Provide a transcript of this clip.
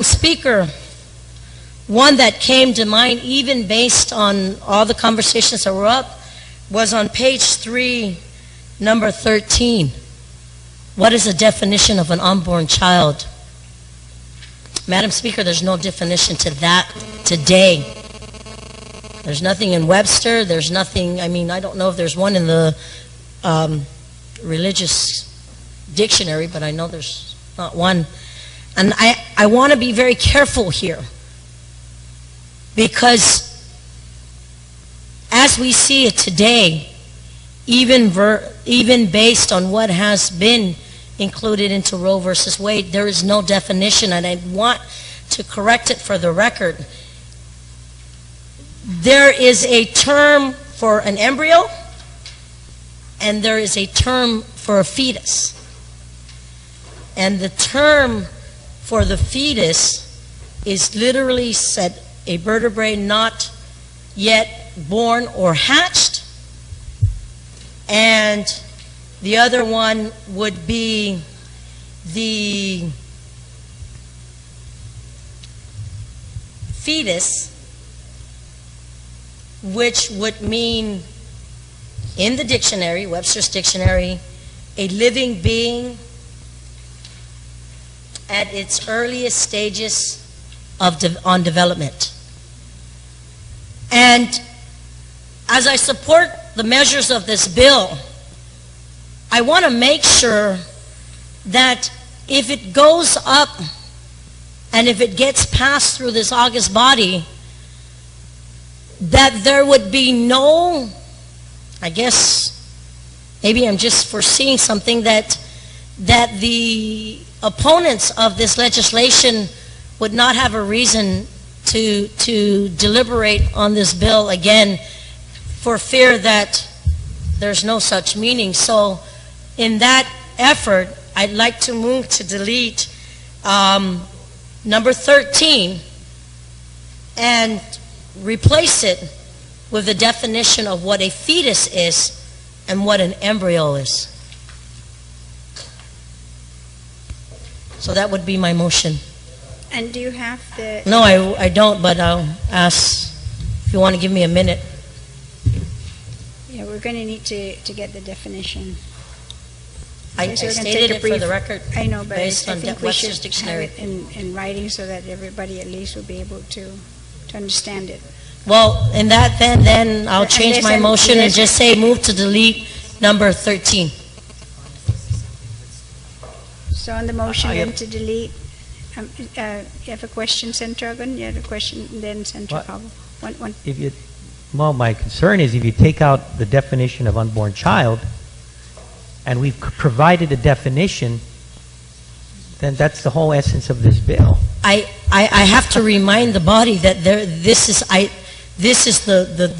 Speaker, one that came to mind, even based on all the conversations that were up, was on page 3, number 13. What is the definition of an unborn child? Madam Speaker, there's no definition to that today. There's nothing in Webster. There's nothing, I mean, I don't know if there's one in the religious dictionary, but I know there's not one. And I want to be very careful here, because as we see it today, even based on what has been included into Roe versus Wade, there is no definition, and I want to correct it for the record. There is a term for an embryo, and there is a term for a fetus. And the term for the fetus is literally said a vertebrae not yet born or hatched, and the other one would be the fetus, which would mean, in the dictionary, Webster's dictionary, a living being at its earliest stages on development. And as I support the measures of this bill, I want to make sure that if it goes up and if it gets passed through this August body, that there would be no, I guess, maybe I'm just foreseeing something, that the opponents of this legislation would not have a reason to deliberate on this bill again, for fear that there's no such meaning. So in that effort, I'd like to move to delete number 13 and replace it with the definition of what a fetus is and what an embryo is. So that would be my motion. And do you have the... No, I don't, but I'll ask if you want to give me a minute. Yeah, we're going to need to get the definition. I So we're gonna stated take a it for brief- the record. I know, but I based on think we should Webster's have dictionary. it in writing so that everybody at least will be able to understand it. Well, in that then I'll change my Unless- motion and unless- just say move to delete number 13. So on the motion I then have- to delete, you have a question, Senator Agon? You had a question, then Senator What? Cabo. One. Well, my concern is if you take out the definition of unborn child, and we've provided a definition, then that's the whole essence of this bill. I have to remind the body that this is the